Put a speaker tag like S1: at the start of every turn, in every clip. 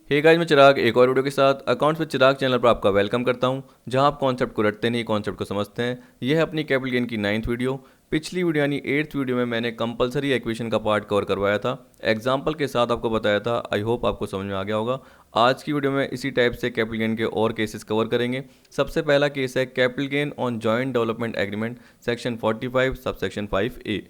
S1: Hey guys, मैं चिराग एक और वीडियो के साथ अकाउंट्स विद चिराग चैनल पर आपका वेलकम करता हूं, जहां आप कॉन्सेप्ट को रटते नहीं कॉन्सेप्ट को समझते हैं। यह है अपनी कैपिटल गेन की 9th वीडियो। पिछली वीडियो यानी 8th वीडियो में मैंने कंपलसरी इक्वेशन का पार्ट कवर करवाया था, एग्जाम्पल के साथ आपको बताया था। आई होप आपको समझ में आ गया होगा। आज की वीडियो में इसी टाइप से कैपिटल गेन के और केसेस कवर करेंगे। सबसे पहला केस है capital gain on joint development agreement, section 45 subsection 5A।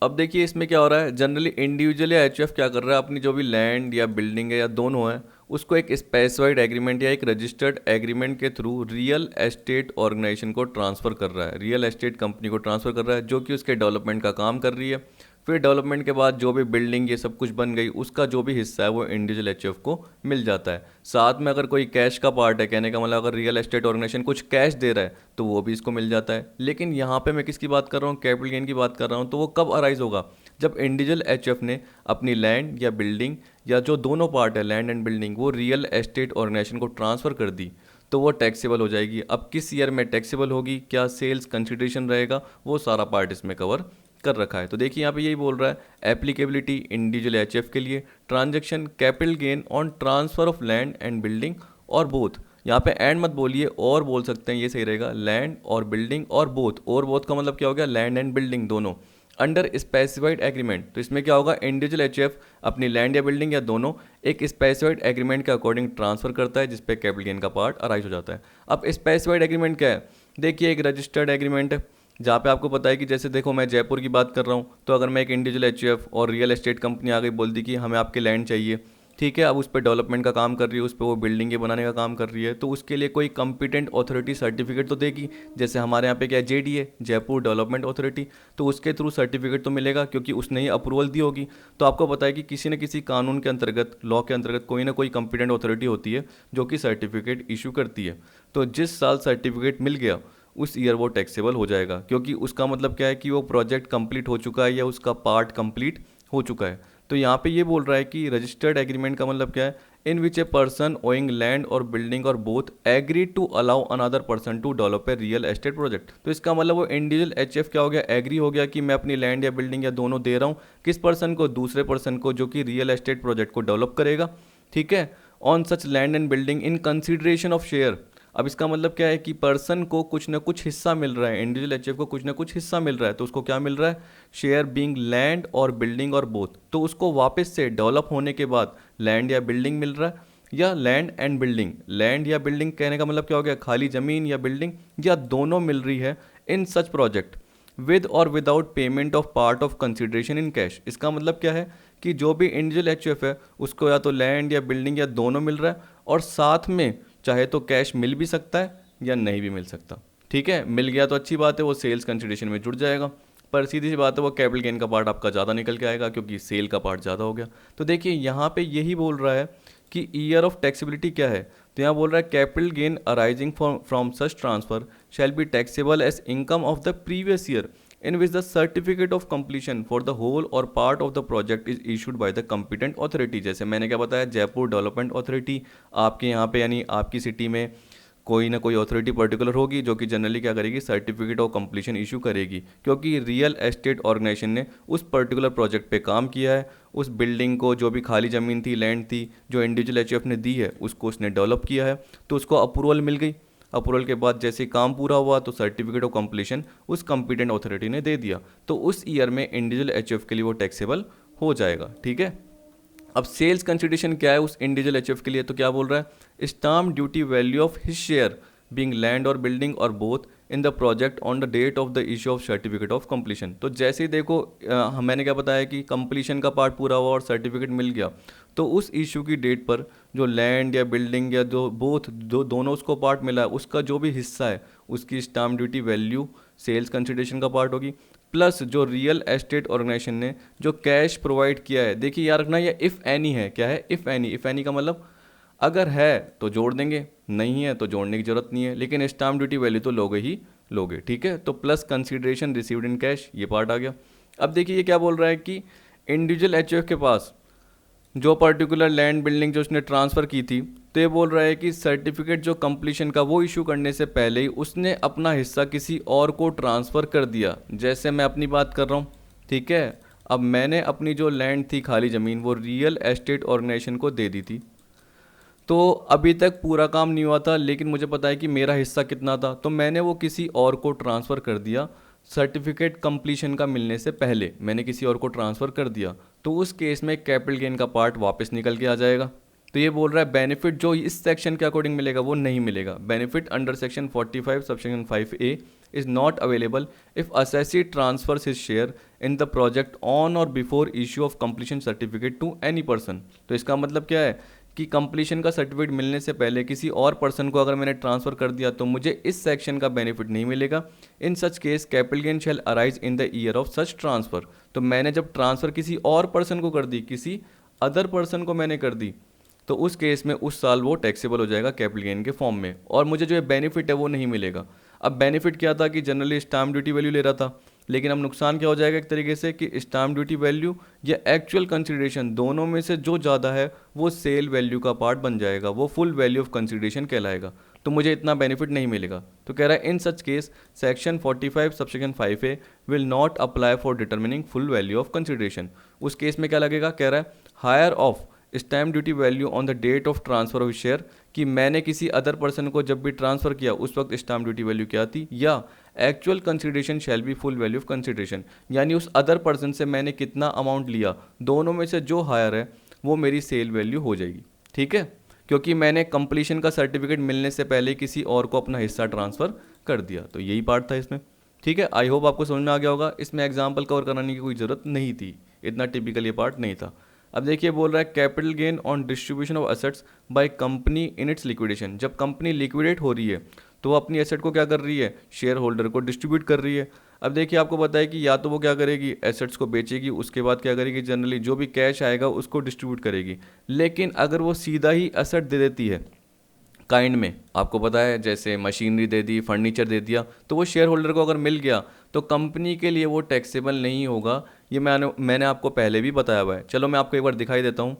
S1: अब देखिए इसमें क्या हो रहा है। जनरली इंडिविजुअल या एचयूएफ क्या कर रहा है, अपनी जो भी लैंड या बिल्डिंग है या दोनों है, उसको एक स्पेसिफाइड एग्रीमेंट या एक रजिस्टर्ड एग्रीमेंट के थ्रू रियल एस्टेट ऑर्गेनाइजेशन को ट्रांसफ़र कर रहा है, रियल एस्टेट कंपनी को ट्रांसफ़र कर रहा है, जो कि उसके डेवलपमेंट का काम कर रही है। फिर डेवलपमेंट के बाद जो भी बिल्डिंग ये सब कुछ बन गई, उसका जो भी हिस्सा है वो इंडिविजुअल एचयूएफ को मिल जाता है। साथ में अगर कोई कैश का पार्ट है, कहने का मतलब अगर रियल एस्टेट ऑर्गेनाइजेशन कुछ कैश दे रहा है तो वो भी इसको मिल जाता है। लेकिन यहाँ पे मैं किसकी बात कर रहा हूँ, कैपिटल गेन की बात कर रहा हूँ। तो वो कब अराइज होगा, जब इंडिविजुअल एचयूएफ ने अपनी लैंड या बिल्डिंग या जो दोनों पार्ट है लैंड एंड बिल्डिंग, वो रियल एस्टेट ऑर्गेनाइजेशन को ट्रांसफ़र कर दी, तो वो टैक्सेबल हो जाएगी। अब किस ईयर में टैक्सेबल होगी, क्या सेल्स कंसिडरेशन रहेगा, वो सारा पार्ट इसमें कवर कर रखा है। तो देखिए यहाँ पे यही बोल रहा है, एप्लीकेबिलिटी इंडिविजुअल एचएफ के लिए, transaction capital gain on transfer of land and building और बोथ। यहाँ पे एंड मत बोलिए, और बोल सकते हैं, ये सही रहेगा, लैंड और बिल्डिंग और बोथ। और बोथ का मतलब क्या हो गया, लैंड एंड बिल्डिंग दोनों अंडर स्पेसिफाइड एग्रीमेंट। तो इसमें क्या होगा, इंडिविजुअल एचएफ अपनी लैंड या बिल्डिंग या दोनों एक स्पेसिफाइड एग्रीमेंट के अकॉर्डिंग ट्रांसफर करता है, जिसपे कैपिटल गेन का पार्ट अराइज हो जाता है। अब स्पेसिफाइड एग्रीमेंट क्या है, देखिए एक रजिस्टर्ड एग्रीमेंट है, जहाँ पे आपको पता है कि जैसे देखो मैं जयपुर की बात कर रहा हूँ, तो अगर मैं एक इंडिविजुअल एचयूएफ और रियल एस्टेट कंपनी आ गई, बोल दी कि हमें आपकी लैंड चाहिए, ठीक है, अब उस पर डेवलपमेंट का काम कर रही है, उस पर वो बिल्डिंगें बनाने का काम कर रही है, तो उसके लिए कोई कंपिटेंट अथॉरिटी सर्टिफिकेट तो देगी। जैसे हमारे यहाँ पे क्या है, जेडीए, जयपुर डेवलपमेंट अथॉरिटी, तो उसके थ्रू सर्टिफिकेट तो मिलेगा क्योंकि उसने ही अप्रूवल दी होगी। तो आपको पता है कि किसी न किसी कानून के अंतर्गत, लॉ के अंतर्गत कोई ना कोई कंपिटेंट अथॉरिटी होती है जो कि सर्टिफिकेट इशू करती है। तो जिस साल सर्टिफिकेट मिल गया उस ईयर वो टैक्सेबल हो जाएगा, क्योंकि उसका मतलब क्या है कि वो प्रोजेक्ट कंप्लीट हो चुका है या उसका पार्ट कंप्लीट हो चुका है। तो यहाँ पे ये बोल रहा है कि रजिस्टर्ड एग्रीमेंट का मतलब क्या है, in which a person owing land और बिल्डिंग और both agree to allow another person to develop a real estate project. तो इसका मतलब वो इंडिविजुअल एचएफ क्या हो गया, एग्री हो गया कि मैं अपनी लैंड या बिल्डिंग या दोनों दे रहा हूँ किस पर्सन को, दूसरे पर्सन को, जो कि रियल एस्टेट प्रोजेक्ट को डेवलप करेगा, ठीक है, on such land and building in consideration of share. अब इसका मतलब क्या है कि पर्सन को कुछ ना कुछ हिस्सा मिल रहा है, इंडिविजुअल एचएफ को कुछ ना कुछ हिस्सा मिल रहा है, तो उसको क्या मिल रहा है, शेयर बीइंग लैंड और बिल्डिंग और बोथ। तो उसको वापस से डेवलप होने के बाद लैंड या बिल्डिंग मिल रहा है, या लैंड एंड बिल्डिंग, लैंड या बिल्डिंग कहने का मतलब क्या हो गया, खाली ज़मीन या बिल्डिंग या दोनों मिल रही है इन सच प्रोजेक्ट विद और without payment of part of consideration in cash. इसका मतलब क्या है कि जो भी इंडिविजुअल एचयूएफ है उसको या तो लैंड या बिल्डिंग या दोनों मिल रहा है, और साथ में चाहे तो कैश मिल भी सकता है या नहीं भी मिल सकता, ठीक है। मिल गया तो अच्छी बात है, वो सेल्स कंसिडरेशन में जुड़ जाएगा, पर सीधी सी बात है वो कैपिटल गेन का पार्ट आपका ज़्यादा निकल के आएगा क्योंकि सेल का पार्ट ज़्यादा हो गया। तो देखिए यहाँ पे यही बोल रहा है कि ईयर ऑफ टैक्सेबिलिटी क्या है, तो यहाँ बोल रहा है capital gain arising from such transfer shall be taxable as income of the previous year in which the certificate of completion for the whole or part of the project is issued by the competent authority। जैसे मैंने क्या बताया, Jaipur development authority, आपके यहाँ पे यानी आपकी city में कोई ना कोई अथॉरिटी पर्टिकुलर होगी जो कि जनरली क्या करेगी, सर्टिफिकेट ऑफ कंप्लीशन इशू करेगी, क्योंकि रियल एस्टेट ऑर्गेनाइजेशन ने उस पर्टिकुलर प्रोजेक्ट पे काम किया है, उस बिल्डिंग को, जो भी खाली ज़मीन थी, लैंड थी, जो इंडिविजुअल एचयूएफ ने दी है, उसको उसने डेवलप किया है, तो उसको अप्रूवल मिल गई। अप्रूवल के बाद जैसे काम पूरा हुआ तो सर्टिफिकेट ऑफ कंप्लीशन उस कंपिटेंट अथॉरिटी ने दे दिया, तो उस ईयर में इंडिविजुअल एचएफ के लिए वो टैक्सेबल हो जाएगा, ठीक है। अब सेल्स कंसिडरेशन क्या है उस इंडिविजुअल एचएफ के लिए, तो क्या बोल रहा है, stamp duty value of his share being land और बिल्डिंग और both in the project on the date of the issue of certificate of completion. तो जैसे ही देखो मैंने क्या बताया कि कंप्लीशन का पार्ट पूरा हुआ और सर्टिफिकेट मिल गया, तो उस इशू की डेट पर जो लैंड या बिल्डिंग या जो बोथ दोनों उसको पार्ट मिला है, उसका जो भी हिस्सा है उसकी stamp duty value sales consideration का पार्ट होगी, प्लस जो रियल एस्टेट ऑर्गेनाइजेशन ने जो कैश प्रोवाइड किया है। देखिए याद रखना, ये इफ़ एनी है, क्या है, इफ़ एनी। इफ़ एनी का मतलब अगर है तो जोड़ देंगे, नहीं है तो जोड़ने की जरूरत नहीं है, लेकिन स्टाम्प ड्यूटी वैल्यू तो लोगे ही लोगे, ठीक है। तो plus consideration received in cash, ये पार्ट आ गया। अब देखिए ये क्या बोल रहा है कि इंडिविजुअल एचयूएफ के पास जो पर्टिकुलर लैंड बिल्डिंग जो उसने ट्रांसफ़र की थी, तो ये बोल रहा है कि सर्टिफिकेट जो कंप्लीशन का वो इशू करने से पहले ही उसने अपना हिस्सा किसी और को ट्रांसफ़र कर दिया। जैसे मैं अपनी बात कर रहा हूँ, ठीक है, अब मैंने अपनी जो लैंड थी, खाली ज़मीन, वो रियल एस्टेट ऑर्गेनाइजेशन को दे दी थी। तो अभी तक पूरा काम नहीं हुआ था, लेकिन मुझे पता है कि मेरा हिस्सा कितना था, तो मैंने वो किसी और को ट्रांसफ़र कर दिया। सर्टिफिकेट कंप्लीशन का मिलने से पहले मैंने किसी और को ट्रांसफ़र कर दिया, तो उस केस में कैपिटल गेन का पार्ट वापस निकल के आ जाएगा। तो ये बोल रहा है बेनिफिट जो इस सेक्शन के अकॉर्डिंग मिलेगा वो नहीं मिलेगा। Benefit under section 45 subsection 5A is not available if assessee transfers his share in the project on और before issue of completion certificate to any person. तो इसका मतलब क्या है कि कंप्लीशन का सर्टिफिकेट मिलने से पहले किसी और पर्सन को अगर मैंने ट्रांसफ़र कर दिया तो मुझे इस सेक्शन का बेनिफिट नहीं मिलेगा। In such case capital gain shall arise in the year of such transfer. तो मैंने जब ट्रांसफ़र किसी और पर्सन को कर दी, किसी अदर पर्सन को मैंने कर दी, तो उस केस में उस साल वो टैक्सेबल हो जाएगा कैपिटल गेन के फॉर्म में, और मुझे जो बेनिफिट है वो नहीं मिलेगा। अब बेनिफिट क्या था कि जनरली स्टाम्प ड्यूटी वैल्यू ले रहा था, लेकिन अब नुकसान क्या हो जाएगा एक तरीके से कि स्टाम्प ड्यूटी वैल्यू या एक्चुअल कंसिडरेशन दोनों में से जो ज़्यादा है वो सेल वैल्यू का पार्ट बन जाएगा, वो फुल वैल्यू ऑफ कंसिडरेशन कहलाएगा। तो मुझे इतना बेनिफिट नहीं मिलेगा। तो कह रहा है in such case section 45 subsection 5A will not apply for determining full value of consideration. उस केस में क्या लगेगा, कह रहा है higher of stamp duty value on the date of transfer of share, कि मैंने किसी अदर पर्सन को जब भी ट्रांसफ़र किया उस वक्त स्टैम्प ड्यूटी वैल्यू क्या थी, या actual consideration shall be full value of consideration, यानी उस अदर पर्सन से मैंने कितना अमाउंट लिया, दोनों में से जो हायर है वो मेरी सेल वैल्यू हो जाएगी। ठीक है, क्योंकि मैंने कंप्लीशन का सर्टिफिकेट मिलने से पहले किसी और को अपना हिस्सा ट्रांसफ़र कर दिया। तो यही पार्ट था इसमें। ठीक है, आई होप आपको समझ में आ गया होगा। इसमें एग्जाम्पल कवर कराने की कोई ज़रूरत नहीं थी, इतना टिपिकल ये पार्ट नहीं था। अब देखिए बोल रहा है capital gain on distribution of assets by company in its liquidation. जब कंपनी लिक्विडेट हो रही है तो वो अपनी एसेट को क्या कर रही है, शेयर होल्डर को डिस्ट्रीब्यूट कर रही है। अब देखिए आपको पता है कि या तो वो क्या करेगी, एसेट्स को बेचेगी, उसके बाद क्या करेगी, जनरली जो भी कैश आएगा उसको डिस्ट्रीब्यूट करेगी। लेकिन अगर वो सीधा ही एसेट दे देती है काइंड में, आपको पता है जैसे मशीनरी दे दी, फर्नीचर दे दिया, तो वो शेयर होल्डर को अगर मिल गया तो कंपनी के लिए वो टैक्सेबल नहीं होगा। ये मैंने आपको पहले भी बताया हुआ है। चलो मैं आपको एक बार दिखाई देता हूँ।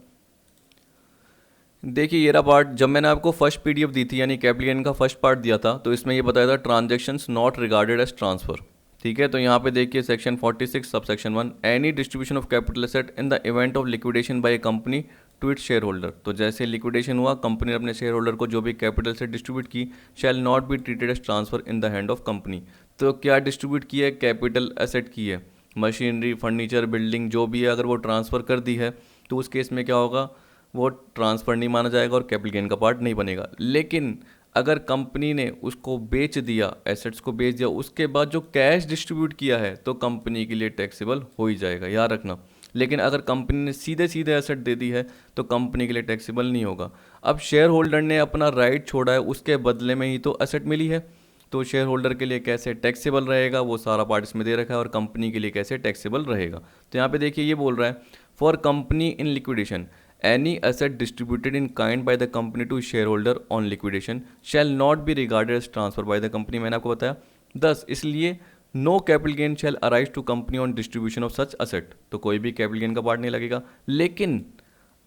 S1: देखिए ये रहा पार्ट, जब मैंने आपको फर्स्ट PDF दी थी, यानी कैपिटल गेन का फर्स्ट पार्ट दिया था, तो इसमें ये बताया था transactions not regarded as transfer. ठीक है, तो यहाँ पे देखिए section 46 subsection 1 any distribution of capital asset in the event of liquidation by a company to its shareholder. तो जैसे लिक्विडेशन हुआ, कंपनी ने अपने शेयर होल्डर को जो भी कैपिटल एसेट डिस्ट्रीब्यूट की, shall not be treated as transfer in the hand of company. तो क्या डिस्ट्रीब्यूट की है, कैपिटल एसेट की है, मशीनरी, फर्नीचर, बिल्डिंग जो भी है, अगर वो ट्रांसफ़र कर दी है तो उस केस में क्या होगा, वो ट्रांसफ़र नहीं माना जाएगा और कैपिटल गेन का पार्ट नहीं बनेगा। लेकिन अगर कंपनी ने उसको बेच दिया, एसेट्स को बेच दिया, उसके बाद जो कैश डिस्ट्रीब्यूट किया है तो कंपनी के लिए टैक्सेबल हो ही जाएगा, याद रखना। लेकिन अगर कंपनी ने सीधे सीधे एसेट दे दी है तो कंपनी के लिए टैक्सेबल नहीं होगा। अब शेयर होल्डर ने अपना राइट छोड़ा है, उसके बदले में ही तो एसेट मिली है, तो शेयर होल्डर के लिए कैसे टैक्सेबल रहेगा वो सारा पार्ट इसमें दे रखा है, और कंपनी के लिए कैसे टैक्सेबल रहेगा। तो यहाँ पे देखिए ये बोल रहा है for company in liquidation any asset distributed in kind by the company to shareholder on liquidation shall not be regarded as transfer by the company. मैंने आपको बताया 10, इसलिए no capital gain shall arise to company on distribution of such asset. तो कोई भी capital gain का part नहीं लगेगा। लेकिन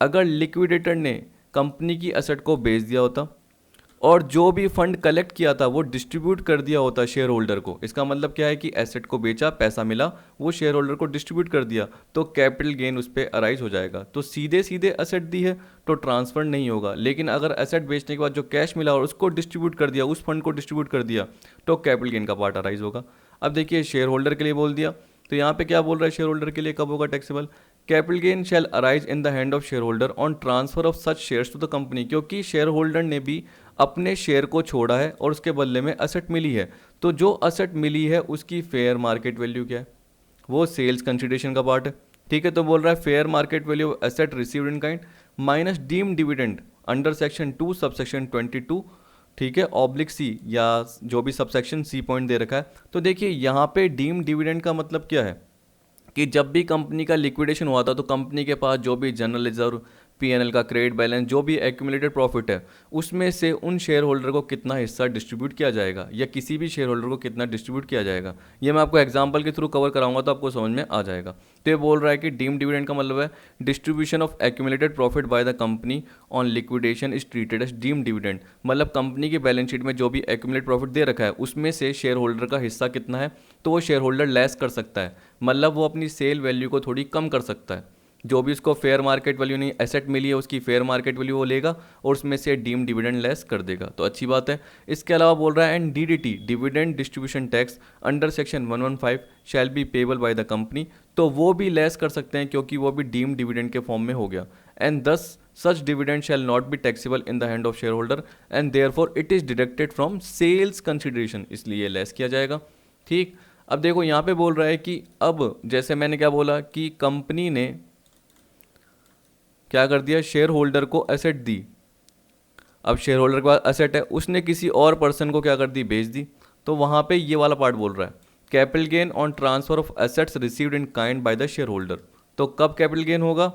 S1: अगर लिक्विडेटर ने कंपनी की असेट को बेच दिया होता और जो भी फंड कलेक्ट किया था वो डिस्ट्रीब्यूट कर दिया होता शेयर होल्डर को, इसका मतलब क्या है कि एसेट को बेचा, पैसा मिला, वो शेयर होल्डर को डिस्ट्रीब्यूट कर दिया, तो कैपिटल गेन उस पर अराइज हो जाएगा। तो सीधे सीधे एसेट दी है तो ट्रांसफर नहीं होगा। लेकिन अगर एसेट बेचने के बाद जो कैश मिला और उसको डिस्ट्रीब्यूट कर दिया, उस फंड को डिस्ट्रीब्यूट कर दिया, तो कैपिटल गेन का पार्ट अराइज होगा। अब देखिए शेयर होल्डर के लिए बोल दिया, तो यहाँ पे क्या बोल रहा है, शेयर होल्डर के लिए कब होगा taxable, capital gain shall arise in the hand of share holder on transfer of such shares to the company. क्योंकि शेयर होल्डर ने भी अपने शेयर को छोड़ा है और उसके बदले में असेट मिली है, तो जो असेट मिली है उसकी फेयर मार्केट वैल्यू क्या है, वो सेल्स कंसिडरेशन का पार्ट है। ठीक है, तो बोल रहा है fair market value asset received in kind minus deem dividend under section 2 subsection 22, ठीक है, ऑब्लिक सी, या जो भी सबसेक्शन सी पॉइंट दे रखा है। तो देखिए यहाँ पे डीम डिविडेंड का मतलब क्या है कि जब भी कंपनी का लिक्विडेशन हुआ था तो कंपनी के पास जो भी जनरल रिजर्व, पीएनएल का क्रेडिट बैलेंस, जो भी एक्यूमुलेटेड प्रॉफिट है उसमें से उन शेयर होल्डर को कितना हिस्सा डिस्ट्रीब्यूट किया जाएगा या किसी भी शेयर होल्डर को कितना डिस्ट्रीब्यूट किया जाएगा। ये मैं आपको एग्जांपल के थ्रू कवर कराऊंगा तो आपको समझ में आ जाएगा। तो ये बोल रहा है कि डीम्ड डिविडेंड का मतलब है distribution of accumulated profit by the company on liquidation is treated as deemed dividend. मतलब कंपनी की बैलेंस शीट में जो भी एक्यूमुलेट प्रॉफिट दे रखा है उसमें से शेयर होल्डर का हिस्सा कितना है तो वो शेयर होल्डर लेस कर सकता है, मतलब वो अपनी सेल वैल्यू को थोड़ी कम कर सकता है। जो भी उसको फेयर मार्केट वैल्यू नहीं एसेट मिली है उसकी फेयर मार्केट वैल्यू वो लेगा और उसमें से डीम डिविडेंड लेस कर देगा, तो अच्छी बात है। इसके अलावा बोल रहा है and DDT dividend distribution tax under section 115 shall be payable by the company, तो वो भी लेस कर सकते हैं क्योंकि वो भी डीम डिविडेंड के फॉर्म में हो गया। And thus such dividend shall not be taxable in the hand of share holder and therefore it is deducted from sales consideration, इसलिए लेस किया जाएगा। ठीक, अब देखो यहाँ पे बोल रहा है कि अब जैसे मैंने क्या बोला कि कंपनी ने क्या कर दिया, शेयर होल्डर को एसेट दी। अब शेयर होल्डर के पास एसेट है, उसने किसी और पर्सन को क्या कर दी, बेच दी। तो वहाँ पे ये वाला पार्ट बोल रहा है capital gain on transfer of assets received in kind by the shareholder. तो कब कैपिटल गेन होगा,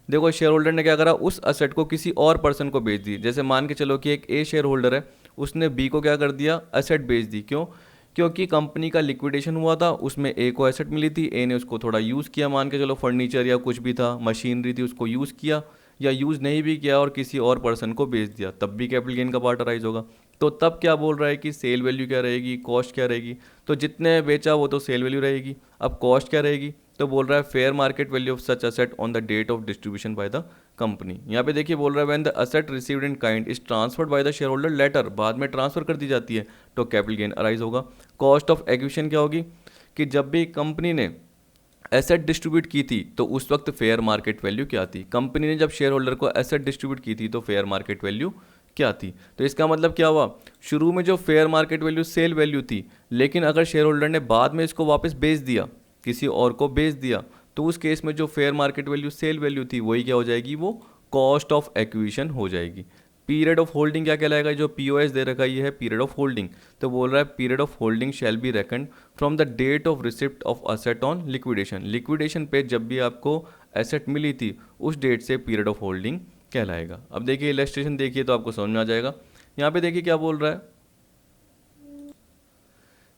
S1: देखो शेयर होल्डर ने क्या करा, उस एसेट को किसी और पर्सन को बेच दी। जैसे मान के चलो कि एक ए शेयर होल्डर है, उसने बी को क्या कर दिया, एसेट बेच दी। क्यों, क्योंकि कंपनी का लिक्विडेशन हुआ था, उसमें ए को एसेट मिली थी, ए ने उसको थोड़ा यूज़ किया, मान के चलो फर्नीचर या कुछ भी था, मशीनरी थी, उसको यूज़ किया, या यूज़ नहीं भी किया और किसी और पर्सन को बेच दिया, तब भी कैपिटल गेन का पार्ट अराइज होगा। तो तब क्या बोल रहा है कि सेल वैल्यू क्या रहेगी, कॉस्ट क्या रहेगी, तो जितने बेचा वो तो सेल वैल्यू रहेगी। अब कॉस्ट क्या रहेगी, तो बोल रहा है fair market value of such asset on the date of distribution by the company. यहाँ पे देखिए बोल रहा है when the asset received in kind is transferred by the shareholder later, बाद में ट्रांसफर कर दी जाती है, तो कैपिटल गेन अराइज होगा। कॉस्ट ऑफ एक्विजिशन क्या होगी कि जब भी कंपनी ने एसेट डिस्ट्रीब्यूट की थी तो उस वक्त फेयर मार्केट वैल्यू क्या थी, कंपनी ने जब शेयर होल्डर को एसेट डिस्ट्रीब्यूट की थी तो फेयर मार्केट वैल्यू क्या थी। तो इसका मतलब क्या हुआ, शुरू में जो fair market value sale value थी, लेकिन अगर शेयर होल्डर ने बाद में इसको वापस बेच दिया, किसी और को बेच दिया, तो उस केस में जो fair market value sale value थी वही क्या हो जाएगी, वो कॉस्ट ऑफ एक्विजिशन हो जाएगी। पीरियड ऑफ होल्डिंग क्या कहलाएगा, जो पीओएस दे रखा है ये है पीरियड ऑफ होल्डिंग। तो बोल रहा है period of holding shall be reckoned from the date of receipt of asset on liquidation. Liquidation पे जब भी आपको एसेट मिली थी उस डेट से पीरियड ऑफ होल्डिंग कहलाएगा। अब देखिए इलस्ट्रेशन देखिए तो आपको समझ में आ जाएगा। यहाँ पे देखिए क्या बोल रहा है,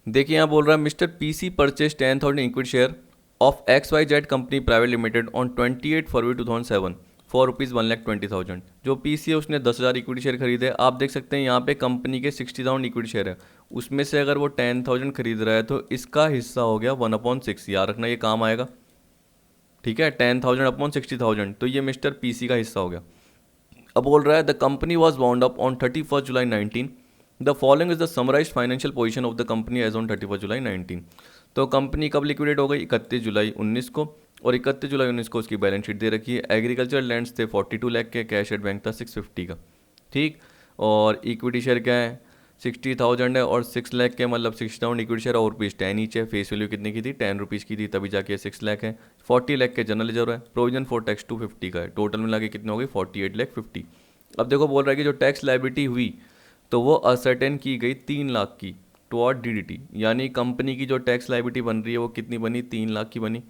S1: देखिए यहाँ बोल रहा है mister PC purchase 10,000 equity share of XYZ company private limited on 28 February 2007 for rupees 1,20,000। जो पीसी है उसने 10,000 इक्विटी शेयर खरीदे। आप देख सकते हैं यहाँ पे कंपनी के 60,000 इक्विटी शेयर है, उसमें से अगर वो 10,000 खरीद रहा है तो इसका हिस्सा हो गया 1/6। याद रखना ये काम आएगा, ठीक है, 10,000 अपॉन 60,000, तो ये मिस्टर पीसी का हिस्सा हो गया। अब बोल रहा है the company was bound up on 31 July 19। The following is the summarised financial position of the company as on 31 July 19। तो कंपनी कब लिक्विडेट हो गई, 31 जुलाई 19 को, और 31 जुलाई 19 को उसकी बैलेंस शीट दे रखी है। एग्रीकल्चर लैंड्स थे 42 लाख के, कैश एट बैंक था 650 का, ठीक, और इक्विटी शेयर क्या है 60,000 है, और 6 लाख के मतलब 60,000 इक्विटी शेयर और रुपीज़ 10 ईच है। फेस वैल्यू कितने की थी, 10 रुपीज़ की थी, तभी जाके 6 लाख है। 40 लाख के जनरल रिजर्व है, प्रोविजन फॉर टैक्स 250 का है, टोटल मिला के कितने हो गए 48 लाख 50। अब देखो बोल रहा है कि जो टैक्स लायबिलिटी हुई तो वो असर्टेन की गई 3 लाख की टुवर्ड डीडीटी, यानी कंपनी की जो टैक्स लायबिलिटी बन रही है वो कितनी बनी, 3 लाख की बनी।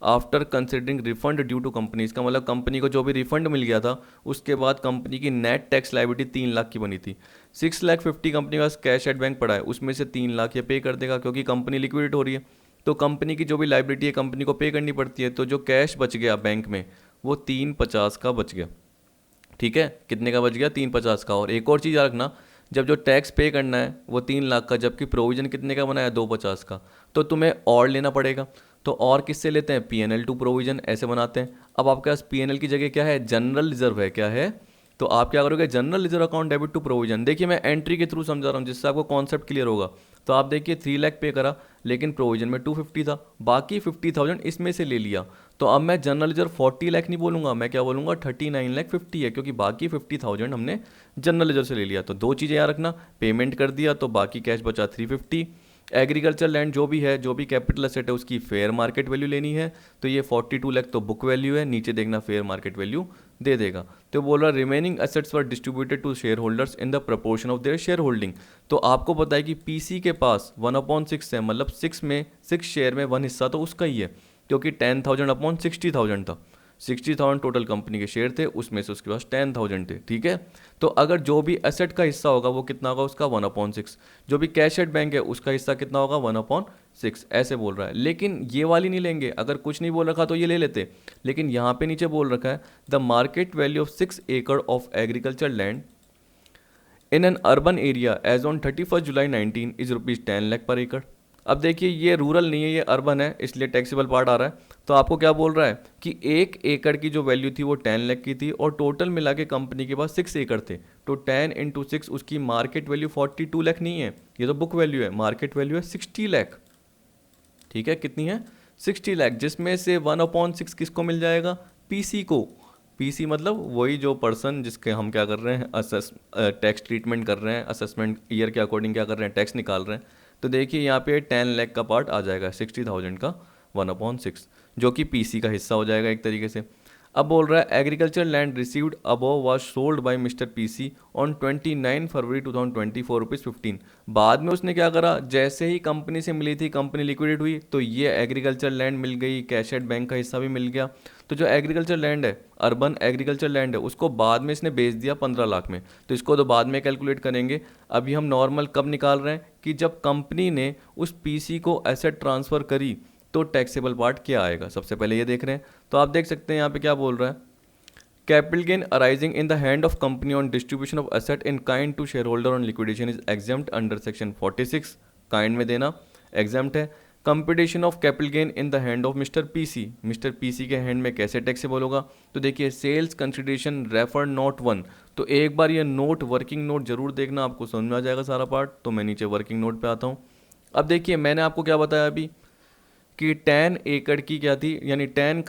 S1: After considering refund due to company, इसका मतलब कंपनी को जो भी रिफंड मिल गया था उसके बाद कंपनी की नेट टैक्स लायबिलिटी 3 लाख की बनी थी। 6 लाख 50 कंपनी के पास कैश एट बैंक पड़ा है, उसमें से 3 लाख ये पे कर देगा क्योंकि कंपनी लिक्विडेट हो रही है, तो कंपनी की जो भी लायबिलिटी है कंपनी को पे करनी पड़ती है। तो जो कैश बच गया बैंक में वो 350 का बच गया, ठीक है, कितने का बच गया, 350 का। और एक और चीज़ याद रखना, जब जो टैक्स पे करना है वो 3 लाख का, जबकि प्रोविजन कितने का बनाया 250 का, तो तुम्हें और लेना पड़ेगा। तो और किससे लेते हैं, PNL टू प्रोविजन, ऐसे बनाते हैं। अब आपके पास PNL की जगह क्या है, जनरल रिजर्व है, क्या है, तो आप क्या करोगे, general reserve account debit to provision. देखिए मैं एंट्री के थ्रू समझा रहा हूँ जिससे आपको कॉन्सेप्ट क्लियर होगा। तो आप देखिए 3 लाख पे करा, लेकिन प्रोविजन में 250 था, बाकी 50,000 इसमें से ले लिया। तो अब मैं जनरल रिजर्व 40 लाख नहीं बोलूँगा, मैं क्या बोलूँगा 39 लाख 50 है, क्योंकि बाकी 50,000 हमने जनरल रिजर्व से ले लिया। तो 2 चीज़ें याद रखना, पेमेंट कर दिया तो बाकी कैश बचा 350। एग्रीकल्चर लैंड जो भी है, जो भी कैपिटल एसेट है उसकी फेयर मार्केट वैल्यू लेनी है, तो ये 42 लाख तो बुक वैल्यू है, नीचे देखना फेयर मार्केट वैल्यू दे देगा। तो बोल रहा remaining assets were distributed to shareholders in the proportion of their shareholding. तो आपको पता है कि पीसी के पास 1/6 है, मतलब 6 शेयर में 1 हिस्सा तो उसका ही है, क्योंकि 10,000 अपॉन 60,000 था, 60,000 टोटल कंपनी के शेयर थे, उसमें से उसके पास 10,000 थे, ठीक है। तो अगर जो भी एसेट का हिस्सा होगा वो कितना होगा उसका 1/6, जो भी कैश एट बैंक है उसका हिस्सा कितना होगा 1/6, ऐसे बोल रहा है। लेकिन ये वाली नहीं लेंगे, अगर कुछ नहीं बोल रखा तो ये ले लेते, लेकिन यहाँ पे नीचे बोल रखा है the market value of 6 acre of agriculture land in an urban area as on 31 July 19 is ₹10 lakh per acre. अब देखिए ये रूरल नहीं है, ये अर्बन है, इसलिए टैक्सेबल पार्ट आ रहा है। तो आपको क्या बोल रहा है कि 1 एकड़ की जो वैल्यू थी वो 10 लाख की थी और टोटल मिला के कंपनी के पास 6 एकड़ थे, तो 10 × 6 उसकी मार्केट वैल्यू 42 लाख नहीं है, ये तो बुक वैल्यू है, मार्केट वैल्यू है 60 लाख, ठीक है। कितनी है 60 लाख, जिसमें से 1/6 किसको मिल जाएगा पीसी को। पीसी मतलब वही जो पर्सन जिसके हम क्या कर रहे हैं टैक्स ट्रीटमेंट कर रहे हैं, असेसमेंट ईयर के अकॉर्डिंग क्या कर रहे हैं टैक्स निकाल रहे हैं। तो देखिए यहाँ पे 10 लाख का पार्ट आ जाएगा 60,000 का 1/6, जो कि पीसी का हिस्सा हो जाएगा एक तरीके से। अब बोल रहा है agriculture land received above was sold by mister PC on 29 फरवरी 2024 ₹15। बाद में उसने क्या करा, जैसे ही कंपनी से मिली थी कंपनी लिक्विडेट हुई तो ये एग्रीकल्चर लैंड मिल गई, कैशेट बैंक का हिस्सा भी मिल गया। तो जो एग्रीकल्चर लैंड है, अर्बन एग्रीकल्चर लैंड है, उसको बाद में इसने बेच दिया 15 लाख में, तो इसको तो बाद में कैलकुलेट करेंगे। अभी हम नॉर्मल कब निकाल रहे हैं कि जब कंपनी ने उस पीसी को एसेट ट्रांसफ़र करी तो टैक्सेबल पार्ट क्या आएगा, सबसे पहले ये देख रहे हैं। तो आप देख सकते हैं यहाँ पे क्या बोल रहा है, capital gain arising in the hand of company on distribution of asset in kind to shareholder on liquidation is exempt under section 46, kind में देना एग्जाम्प्ट है। Computation of capital gain in the hand of mister PC के hand में कैसे taxable होगा। तो देखिए sales consideration refer note 1, तो एक बार ये नोट वर्किंग नोट जरूर देखना, आपको समझ में आ जाएगा सारा पार्ट। तो मैं नीचे वर्किंग नोट पे आता हूँ। अब देखिए मैंने आपको क्या बताया अभी कि 10 एकड़ की क्या थी, यानी 10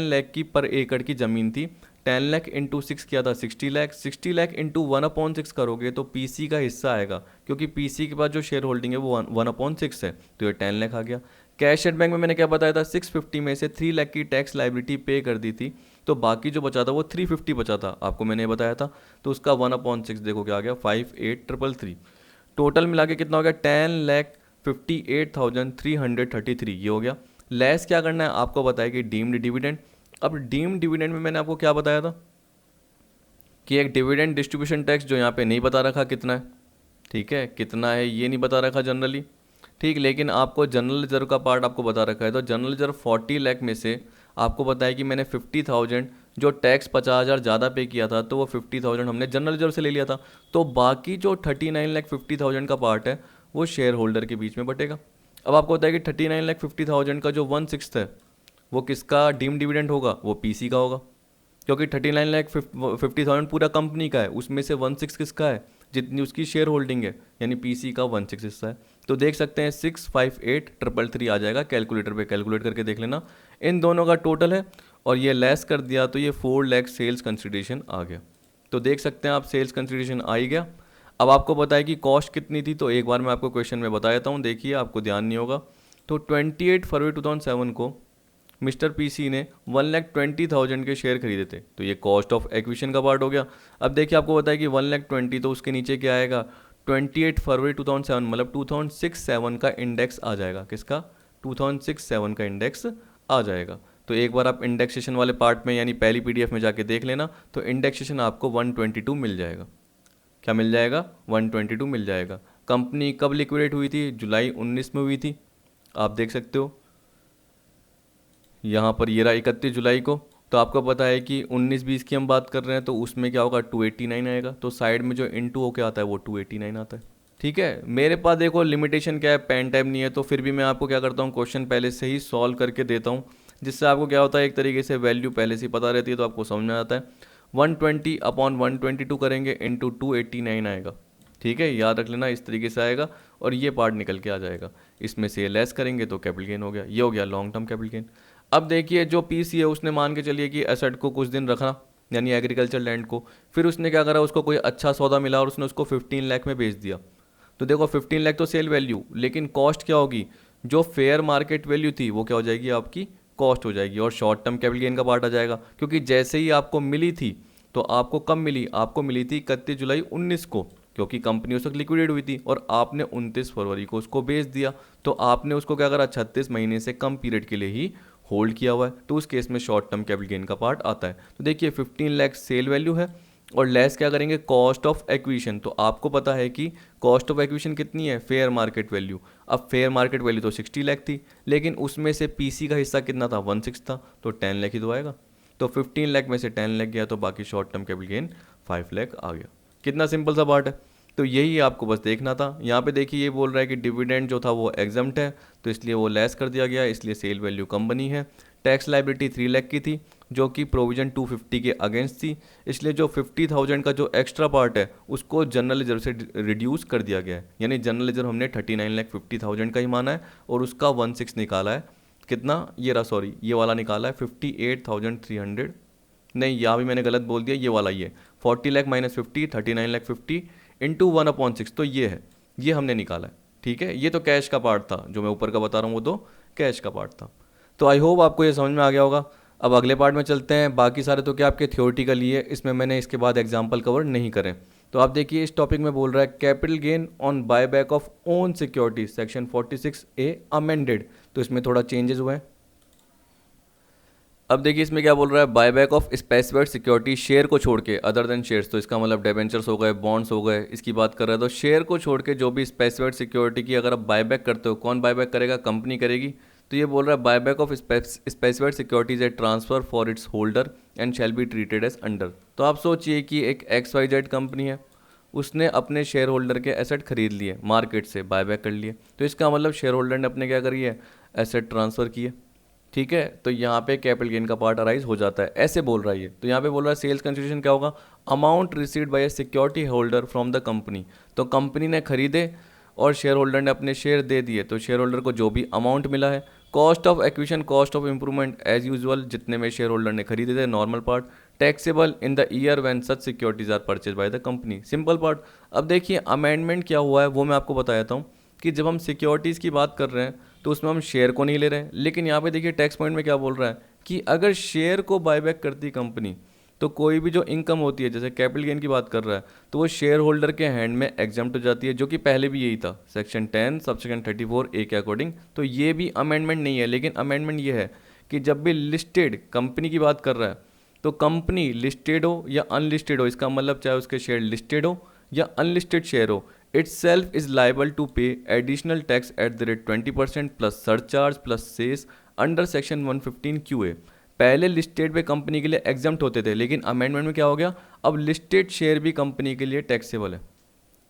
S1: लाख की पर एकड़ की ज़मीन थी। 10 लाख इंटू 6 किया था 60 लाख, 60 लाख इंटू 1/6 करोगे तो पीसी का हिस्सा आएगा, क्योंकि पीसी के पास जो शेयर होल्डिंग है वो 1/6 है, तो ये 10 लाख आ गया। कैश एट बैंक में मैंने क्या बताया था 650 में से 3 लाख की टैक्स लाइबिलिटी पे कर दी थी, तो बाकी जो बचा था वो 350 बचा था, आपको मैंने बताया था। तो उसका 1/6 देखो क्या आ गया 58,333, टोटल मिला के कितना हो गया 10,58,333, ये हो गया। लेस क्या करना है आपको बताया कि डीम्ड डिविडेंड। अब डीम्ड डिविडेंड में मैंने आपको क्या बताया था कि एक डिविडेंड डिस्ट्रीब्यूशन टैक्स जो यहाँ पे नहीं बता रखा कितना है, ठीक है, कितना है ये नहीं बता रखा जनरली, ठीक, लेकिन आपको जनरल रिजर्व का पार्ट आपको बता रखा है। तो जनरल रिजर्व 40 लाख में से आपको बताया कि मैंने 50,000 जो टैक्स 50,000 ज़्यादा पे किया था, तो वो 50,000 हमने जनरल रिजर्व से ले लिया था। तो बाकी जो 39,50,000 का पार्ट है वो शेयर होल्डर के बीच में बटेगा। अब आपको बताया कि 39,50,000 का जो 1/6 है वो किसका डीम डिविडेंड होगा, वो पीसी का होगा, क्योंकि 39,50,000 पूरा कंपनी का है, उसमें से 1/6 किसका है, जितनी उसकी शेयर होल्डिंग है, यानी पीसी का 1/6 हिस्सा है। तो देख सकते हैं 658,333 आ जाएगा, कैलकुलेटर पे कैलकुलेट करके देख लेना, इन दोनों का टोटल है और ये लेस कर दिया तो ये 4 लाख सेल्स कंसिडरेशन आ गया। तो देख सकते हैं आप सेल्स कंसिडरेशन आ ही गया। अब आपको बताया कि कॉस्ट कितनी थी, तो एक बार मैं आपको क्वेश्चन में बता देता हूँ, देखिए आपको ध्यान नहीं होगा। तो 28 फरवरी 2007 को मिस्टर पीसी ने 1,20,000 के शेयर खरीदे थे, तो ये कॉस्ट ऑफ एक्विजिशन का पार्ट हो गया। अब देखिए आपको बताया कि 1,20,000 तो उसके नीचे क्या आएगा 28 फरवरी 2007 मतलब 2067 का इंडेक्स आ जाएगा, किसका 2067 का इंडेक्स आ जाएगा। तो एक बार आप इंडेक्सेशन वाले पार्ट में यानी पहली पीडीएफ में जाके देख लेना, तो इंडेक्सेशन आपको 122 मिल जाएगा। क्या मिल जाएगा 122 मिल जाएगा। कंपनी कब लिक्विडेट हुई थी, जुलाई 19 में हुई थी, आप देख सकते हो यहाँ पर ये रहा 31 जुलाई को। तो आपको पता है कि 19-20 की हम बात कर रहे हैं, तो उसमें क्या होगा 289 आएगा, तो साइड में जो इनटू होके आता है वो 289 आता है, ठीक है। मेरे पास देखो लिमिटेशन क्या है, पेन टाइप नहीं है, तो फिर भी मैं आपको क्या करता हूँ क्वेश्चन पहले से ही सॉल्व करके देता हूँ, जिससे आपको क्या होता है एक तरीके से वैल्यू पहले से ही पता रहती है, तो आपको समझ में आता है। 120/122 करेंगे इंटू 289 आएगा, ठीक है, याद रख लेना इस तरीके से आएगा और ये पार्ट निकल के आ जाएगा। इसमें से लेस करेंगे तो कैपिटल गेन हो गया, ये हो गया लॉन्ग टर्म कैपिटल गेन। अब देखिए जो पीसी है उसने मान के चलिए कि एसेट को कुछ दिन रखा, यानी एग्रीकल्चर लैंड को, फिर उसने क्या करा, उसको कोई अच्छा सौदा मिला और उसने उसको 15 लाख में बेच दिया। तो देखो 15 लाख तो सेल वैल्यू, लेकिन कॉस्ट क्या होगी, जो फेयर मार्केट वैल्यू थी वो क्या हो जाएगी आपकी कॉस्ट हो जाएगी, और शॉर्ट टर्म कैपिटल गेन का पार्ट आ जाएगा, क्योंकि जैसे ही आपको मिली थी तो आपको कब मिली, आपको मिली थी 31 जुलाई 19 को, क्योंकि कंपनी उस वक्त लिक्विडेट हुई थी, और आपने 29 फरवरी को उसको बेच दिया, तो आपने उसको क्या करा 36 महीने से कम पीरियड के लिए ही होल्ड किया हुआ है, तो उस केस में शॉर्ट टर्म कैपिटल गेन का पार्ट आता है। तो देखिए 15 लाख सेल वैल्यू है और लेस क्या करेंगे, कॉस्ट ऑफ एक्विजिशन। तो आपको पता है कि कॉस्ट ऑफ एक्विजिशन कितनी है, फेयर मार्केट वैल्यू। अब फेयर मार्केट वैल्यू तो 60 लाख थी, लेकिन उसमें से पीसी का हिस्सा कितना था, 16 था, तो 10 लाख ही तो आएगा। तो 15 लाख में से 10 लाख गया तो बाकी short term capital gain 5 lakh आ गया। कितना सिंपल सा पार्ट है। तो यही आपको बस देखना था। यहाँ पे देखिए ये बोल रहा है कि डिविडेंड जो था वो एग्जम्प्ट है, तो इसलिए वो लेस कर दिया गया, इसलिए सेल वैल्यू कम बनी है। टैक्स लाइबिलिटी 3 लाख की थी जो कि प्रोविजन 250 के अगेंस्ट थी, इसलिए जो 50,000 का जो एक्स्ट्रा पार्ट है उसको जनरल रिजर्व से रिड्यूस कर दिया गया है। यानी जनरल रिजर्व हमने 39,50,000 का ही माना है और उसका 16 निकाला है। कितना, ये रहा, सॉरी ये वाला निकाला है 58,300, नहीं यहाँ भी मैंने गलत बोल दिया, ये वाला ये 40 लाख माइनस 50, 39,50 इंटू 1/6, तो ये है, ये हमने निकाला है। ठीक है, ये तो कैश का पार्ट था, जो मैं ऊपर का बता रहा हूँ वो तो कैश का पार्ट था। तो आई होप आपको ये समझ में आ गया होगा। अब अगले पार्ट में चलते हैं। बाकी सारे तो क्या आपके थ्योरेटिकल ही है, इसमें मैंने इसके बाद एग्जाम्पल कवर नहीं करें। तो आप देखिए इस टॉपिक में बोल रहा है capital gain on buy back of own security section 46A amended. तो इसमें थोड़ा चेंजेस हुए हैं। अब देखिए इसमें क्या बोल रहा है, buyback of specified security, share को छोड़ के, अदर देन शेयर्स, तो इसका मतलब डिबेंचर्स हो गए, बॉन्ड्स हो गए, इसकी बात कर रहा है। तो शेयर को छोड़ के जो भी स्पेसिफाइड सिक्योरिटी की अगर आप बायबैक करते हो, कौन बायबैक करेगा, कंपनी करेगी। तो ये बोल रहा है buyback of specified securities a transfer for its holder and shall be treated as under. तो आप सोचिए कि एक XYZ कंपनी है, उसने अपने शेयर होल्डर के एसेट खरीद लिए, मार्केट से बायबैक कर लिए, तो इसका मतलब शेयर होल्डर ने अपने क्या करी है, एसेट ट्रांसफ़र किए। ठीक है, तो यहाँ पे कैपिटल गेन का पार्ट अराइज हो जाता है, ऐसे बोल रहा है ये। तो यहाँ पे बोल रहा है सेल्स कंसिडरेशन क्या होगा, amount received by A security holder from the company. तो कंपनी ने खरीदे और शेयर होल्डर ने अपने शेयर दे दिए, तो शेयर होल्डर को जो भी अमाउंट मिला है, cost of acquisition, cost of improvement as usual, जितने में शेयर होल्डर ने खरीदे थे, normal part, taxable in the year when such securities are purchase by the company, simple part. अब देखिए अमेंडमेंट क्या हुआ है वो मैं आपको बता देता हूँ कि जब हम सिक्योरिटीज़ की बात कर रहे हैं तो उसमें हम शेयर को नहीं ले रहे हैं, लेकिन यहाँ पे देखिए टैक्स पॉइंट में क्या बोल रहा है कि अगर शेयर को बायबैक करती कंपनी तो कोई भी जो इनकम होती है, जैसे कैपिटल गेन की बात कर रहा है, तो वो शेयर होल्डर के हैंड में एग्जाम्प्ट हो जाती है, जो कि पहले भी यही था सेक्शन 10 सबसेक्शन 34A के अकॉर्डिंग। तो ये भी अमेंडमेंट नहीं है, लेकिन अमेंडमेंट ये है कि जब भी लिस्टेड कंपनी की बात कर रहा है तो कंपनी लिस्टेड हो या अनलिस्टेड हो, इसका मतलब चाहे उसके शेयर लिस्टेड हो या अनलिस्टेड शेयर हो, itself is liable to pay additional tax at the rate 20% plus surcharge plus cess under section 115 QA। पहले लिस्टेड पे कंपनी के लिए एग्जम्प्ट होते थे, लेकिन अमेंडमेंट में क्या हो गया, अब लिस्टेड शेयर भी कंपनी के लिए टैक्सेबल है।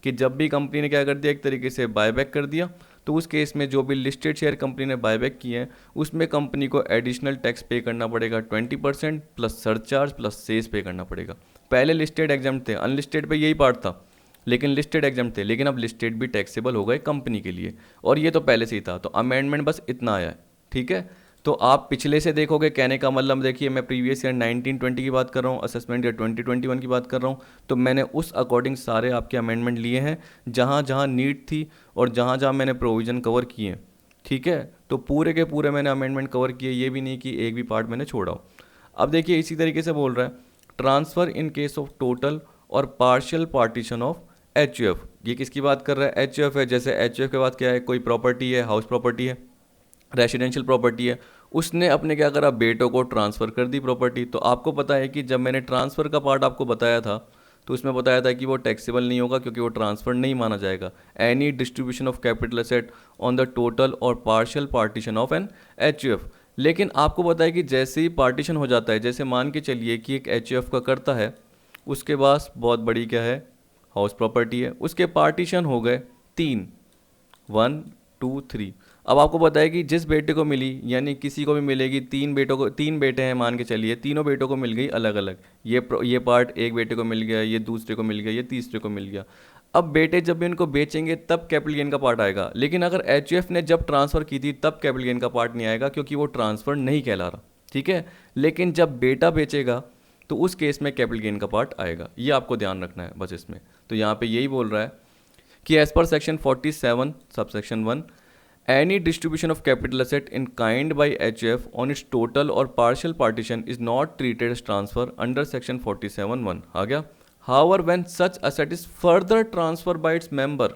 S1: कि जब भी कंपनी ने क्या कर दिया, एक तरीके से बायबैक कर दिया, तो उस केस में जो भी लिस्टेड शेयर कंपनी ने बायबैक किए हैं उसमें कंपनी को एडिशनल टैक्स पे करना पड़ेगा 20% प्लस सरचार्ज प्लस सेस पे करना पड़ेगा। पहले लिस्टेड एग्जम्प्ट थे, अनलिस्टेड पे यही पार्ट था, लेकिन लिस्टेड एग्जाम्प्ट थे, लेकिन अब लिस्टेड भी टैक्सेबल हो गए कंपनी के लिए, और ये तो पहले से ही था। तो अमेंडमेंट बस इतना आया है। ठीक है, तो आप पिछले से देखोगे, कहने का मतलब देखिए मैं प्रीवियस ईयर 1920 की बात कर रहा हूँ, असेसमेंट ईयर 2021 की बात कर रहा हूँ, तो मैंने उस अकॉर्डिंग सारे आपके अमेंडमेंट लिए हैं जहाँ जहाँ नीड थी और जहाँ जहाँ मैंने प्रोविज़न कवर किए हैं। ठीक है, तो पूरे के पूरे मैंने अमेंडमेंट कवर किए, ये भी नहीं कि एक भी पार्ट मैंने छोड़ा हो। अब देखिए इसी तरीके से बोल रहा है transfer in case of total और पार्शियल पार्टीशन ऑफ HUF। ये किसकी बात कर रहा है, HUF है। जैसे HUF के बाद क्या है, कोई प्रॉपर्टी है, हाउस प्रॉपर्टी है, रेसिडेंशियल प्रॉपर्टी है, उसने अपने क्या करा, बेटों को ट्रांसफ़र कर दी प्रॉपर्टी। तो आपको पता है कि जब मैंने ट्रांसफ़र का पार्ट आपको बताया था तो उसमें बताया था कि वो टैक्सेबल नहीं होगा क्योंकि वो ट्रांसफ़र नहीं माना जाएगा। Any distribution of capital asset on the total और partial partition of an HUF। लेकिन आपको पता है कि जैसे ही पार्टीशन हो जाता है, जैसे मान के चलिए कि एक HUF का करता है, उसके पास बहुत बड़ी क्या है, हाउस प्रॉपर्टी है, उसके पार्टीशन हो गए 3, 1 2 3। अब आपको पता है कि जिस बेटे को मिली, यानी किसी को भी मिलेगी, 3 बेटे हैं मान के चलिए, तीनों बेटों को मिल गई अलग अलग, ये पार्ट एक बेटे को मिल गया, ये दूसरे को मिल गया, ये तीसरे को मिल गया। अब बेटे जब भी इनको बेचेंगे तब कैपिटल गेन का पार्ट आएगा, लेकिन अगर HUF ने जब ट्रांसफ़र की थी तब कैपिटल गेन का पार्ट नहीं आएगा क्योंकि वो ट्रांसफ़र नहीं कहला रहा। ठीक है, लेकिन जब बेटा बेचेगा तो उस केस में कैपिटल गेन का पार्ट आएगा, ये आपको ध्यान रखना है बस इसमें। तो यहाँ पे यही बोल रहा है कि as per section 47 subsection 1 any distribution of capital asset in kind by HUF on its total और partial partition is not treated as transfer under section 47(1) आ गया। However when such asset is further transfer by its member,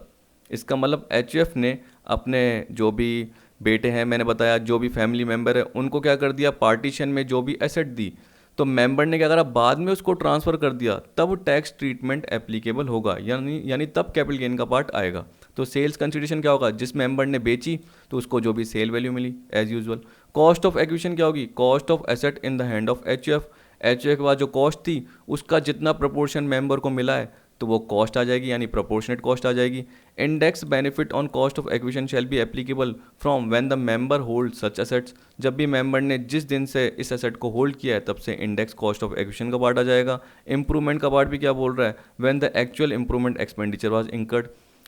S1: इसका मतलब HUF ने अपने जो भी बेटे हैं, मैंने बताया जो भी फैमिली मेम्बर है उनको क्या कर दिया, पार्टीशन में जो भी एसेट दी, तो मेंबर ने क्या करा, बाद में उसको ट्रांसफ़र कर दिया, तब टैक्स ट्रीटमेंट एप्लीकेबल होगा, यानी तब कैपिटल गेन का पार्ट आएगा। तो सेल्स कंसिडरेशन क्या होगा, जिस मेंबर ने बेची तो उसको जो भी सेल वैल्यू मिली as usual. Cost of acquisition क्या होगी, cost of asset in the hand of HUF. HUF के बाद जो कॉस्ट थी उसका जितना प्रपोर्शन मेंबर को मिला है तो वो कॉस्ट आ जाएगी, यानी प्रोपोर्शनेट कॉस्ट आ जाएगी। Index benefit on cost of acquisition shall be applicable from when the member hold such assets. जब भी मेंबर ने जिस दिन से इस एसेट को होल्ड किया है तब से इंडेक्स कॉस्ट ऑफ एक्विजिशन का पार्ट आ जाएगा। इंप्रूवमेंट का पार्ट भी क्या बोल रहा है, when the actual improvement expenditure was incurred.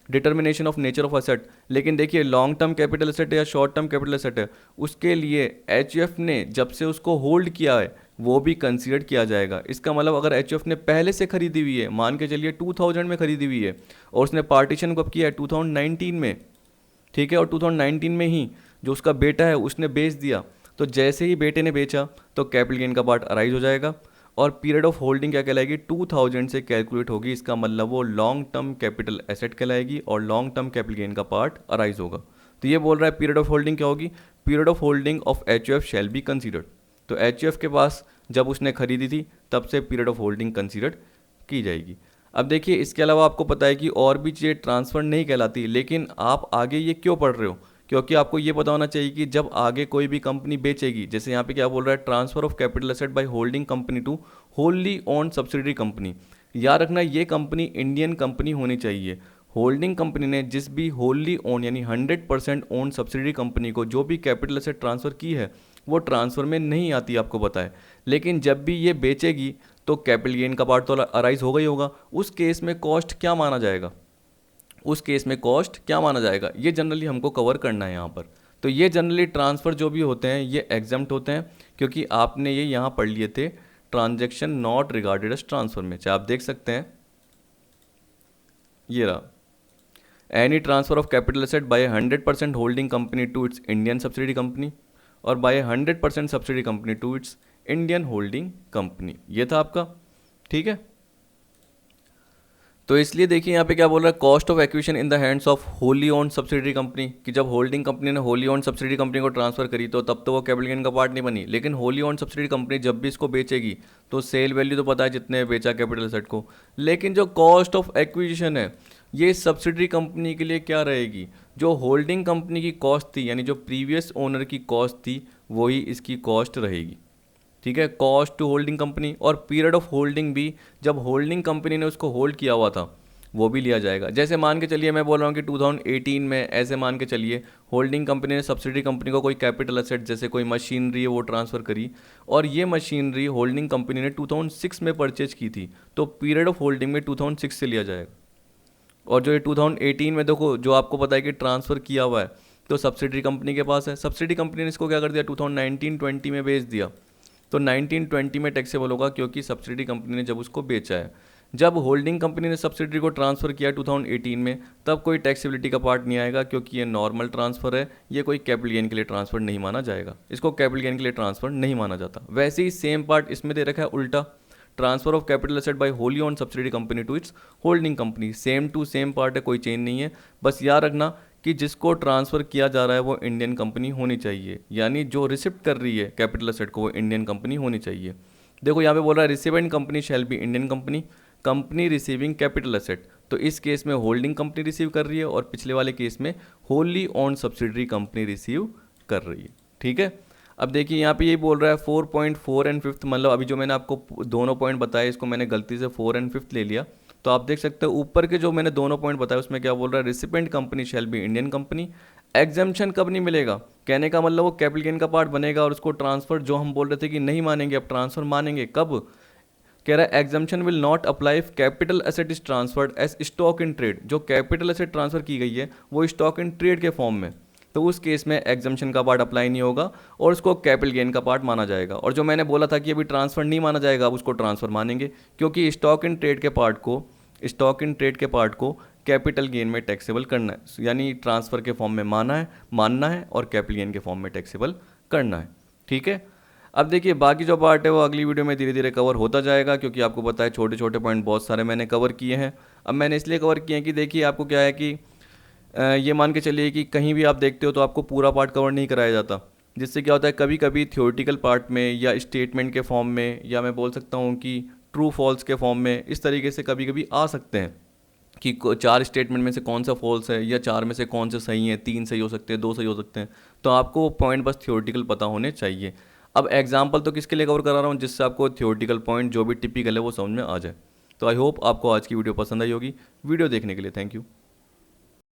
S1: Determination of nature of asset, लेकिन देखिए लॉन्ग टर्म कैपिटल एसेट है या शॉर्ट टर्म कैपिटल एसेट है, उसके लिए एचयूएफ ने जब से उसको होल्ड किया है वो भी कंसीडर किया जाएगा। इसका मतलब अगर एचयूएफ ने पहले से खरीदी हुई है, मान के चलिए 2000 में खरीदी हुई है और उसने पार्टीशन कब किया है, 2019 में, ठीक है, और 2019 में ही जो उसका बेटा है उसने बेच दिया, तो जैसे ही बेटे ने बेचा तो कैपिटल गेन का पार्ट अराइज हो जाएगा और पीरियड ऑफ होल्डिंग क्या कहलाएगी, 2000 से कैलकुलेट होगी। इसका मतलब वो लॉन्ग टर्म कैपिटल एसेट कहलाएगी और लॉन्ग टर्म कैपिटल गेन का पार्ट अराइज होगा। तो ये बोल रहा है पीरियड ऑफ होल्डिंग क्या होगी, period of holding of HUF shall be considered. तो एचयूएफ के पास जब उसने खरीदी थी तब से पीरियड ऑफ होल्डिंग कंसीडर की जाएगी। अब देखिए इसके अलावा आपको पता है कि और भी चीज़ें ट्रांसफ़र नहीं कहलाती, लेकिन आप आगे ये क्यों पढ़ रहे हो, क्योंकि आपको ये पता होना चाहिए कि जब आगे कोई भी कंपनी बेचेगी, जैसे यहाँ पे क्या बोल रहा है, transfer of capital asset by holding company to wholly own subsidiary company. याद रखना ये कंपनी इंडियन कंपनी होनी चाहिए। होल्डिंग कंपनी ने जिस भी होल्ली ओन यानी 100% ओन सब्सिडरी कंपनी को जो भी कैपिटल एसेट ट्रांसफ़र की है वो ट्रांसफ़र में नहीं आती, आपको पता है। लेकिन जब भी ये बेचेगी तो कैपिटल गेन का पार्ट तो अराइज होगा ही होगा। उस केस में कॉस्ट क्या माना जाएगा, उस केस में कॉस्ट क्या माना जाएगा, ये जनरली हमको कवर करना है यहाँ पर। तो ये जनरली ट्रांसफ़र जो भी होते हैं ये एग्जम्प्ट होते हैं, क्योंकि आपने ये यहाँ पढ़ लिए थे transaction not regarded as transfer में। चाहे आप देख सकते हैं ये रहा, any transfer of capital asset by 100% holding company to its Indian subsidy company और by 100% subsidy company to its Indian holding company. ये था आपका, ठीक है। तो इसलिए देखिए यहाँ पे क्या बोल रहा है, cost of acquisition in the hands of Holi own subsidiary company, कि जब होल्डिंग कंपनी ने होली ओन सब्सिडरी कंपनी को ट्रांसफर करी तो तब तो वो कैपिटल गेन का पार्ट नहीं बनी, लेकिन होली ओन सब्सिडरी कंपनी जब भी इसको बेचेगी तो सेल वैल्यू तो पता है जितने बेचा कैपिटल एसेट को, लेकिन जो कॉस्ट ऑफ एक्विजिशन है ये सब्सिडरी कंपनी के लिए क्या रहेगी, जो होल्डिंग कंपनी की कॉस्ट थी यानी जो प्रीवियस ओनर की कॉस्ट थी वही इसकी कॉस्ट रहेगी, ठीक है। कॉस्ट टू होल्डिंग कंपनी और पीरियड ऑफ होल्डिंग भी जब होल्डिंग कंपनी ने उसको होल्ड किया हुआ था वो भी लिया जाएगा। जैसे मान के चलिए मैं बोल रहा हूँ कि 2018 में ऐसे मान के चलिए होल्डिंग कंपनी ने सब्सिडरी कंपनी को कोई कैपिटल एसेट जैसे कोई मशीनरी है वो ट्रांसफ़र करी और ये मशीनरी होल्डिंग कंपनी ने 2006 में परचेज की थी, तो पीरियड ऑफ होल्डिंग में 2006 से लिया जाएगा। और जो ये 2018 में देखो जो आपको पता है कि ट्रांसफ़र किया हुआ है तो सब्सिडरी कंपनी के पास है, सब्सिडरी कंपनी ने इसको क्या कर दिया 2019-20 में बेच दिया, तो 1920 में टैक्सेबल होगा क्योंकि सब्सिडी कंपनी ने जब उसको बेचा है। जब होल्डिंग कंपनी ने सब्सिडी को ट्रांसफ़र किया 2018 में तब कोई टैक्सेबिलिटी का पार्ट नहीं आएगा क्योंकि ये नॉर्मल ट्रांसफ़र है, ये कोई कैपिटल गेन के लिए ट्रांसफ़र नहीं माना जाएगा, इसको कैपिटल गेन के लिए ट्रांसफ़र नहीं माना जाता। वैसे ही सेम पार्ट इसमें दे रखा है उल्टा, transfer of capital asset by wholly own subsidy company to its holding company, same to same part है, कोई चेंज नहीं है। बस याद रखना कि जिसको ट्रांसफ़र किया जा रहा है वो इंडियन कंपनी होनी चाहिए, यानी जो रिसिप्ट कर रही है कैपिटल एसेट को वो इंडियन कंपनी होनी चाहिए। देखो यहाँ पे बोल रहा है recipient company shall be Indian company, company receiving capital asset, तो इस केस में होल्डिंग कंपनी रिसीव कर रही है और पिछले वाले केस में Holi own subsidiary company receive कर रही है, ठीक है। अब देखिए यहाँ पे ये बोल रहा है 4.4 एंड 5, मतलब अभी जो मैंने आपको दोनों पॉइंट बताए इसको मैंने गलती से 4 एंड 5 ले लिया, तो आप देख सकते हो ऊपर के जो मैंने दोनों पॉइंट बताए उसमें क्या बोल रहा है, recipient company shall be Indian company. Exemption कब नहीं मिलेगा, कहने का मतलब वो कैपिटल गेन का पार्ट बनेगा और उसको ट्रांसफर जो हम बोल रहे थे कि नहीं मानेंगे अब ट्रांसफर मानेंगे, कब, कह रहा है exemption will not apply if capital asset is transferred as stock in trade, जो कैपिटल एसेट ट्रांसफर की गई है वो स्टॉक इन ट्रेड के फॉर्म में, तो उस केस में एग्जाम्पशन का पार्ट अप्लाई नहीं होगा और उसको कैपिटल गेन का पार्ट माना जाएगा। और जो मैंने बोला था कि अभी ट्रांसफर नहीं माना जाएगा अब उसको ट्रांसफर मानेंगे, क्योंकि स्टॉक इन ट्रेड के पार्ट को कैपिटल गेन में टैक्सेबल करना है, यानी ट्रांसफर के फॉर्म में मानना है और कैपिटल गेन के फॉर्म में टैक्सेबल करना है, ठीक है। अब देखिए बाकी जो पार्ट है वो अगली वीडियो में धीरे धीरे कवर होता जाएगा, क्योंकि आपको पता है छोटे छोटे पॉइंट बहुत सारे मैंने कवर किए हैं। अब मैंने इसलिए कवर किए हैं कि देखिए आपको क्या है कि ये मान के चलिए कि कहीं भी आप देखते हो तो आपको पूरा पार्ट कवर नहीं कराया जाता, जिससे क्या होता है कभी कभी थ्योरेटिकल पार्ट में या स्टेटमेंट के फॉर्म में, या मैं बोल सकता हूँ कि ट्रू फॉल्स के फॉर्म में, इस तरीके से कभी कभी आ सकते हैं कि चार स्टेटमेंट में से कौन सा फॉल्स है या चार में से कौन से सही हैं, तीन सही हो सकते हैं, दो सही हो सकते हैं। तो आपको पॉइंट बस थ्योरेटिकल पता होने चाहिए। अब एग्जाम्पल तो किसके लिए कवर करा रहा हूँ, जिससे आपको थ्योरेटिकल पॉइंट जो भी टिपिकल है वो समझ में आ जाए। तो आई होप आपको आज की वीडियो पसंद आई होगी। वीडियो देखने के लिए थैंक यू।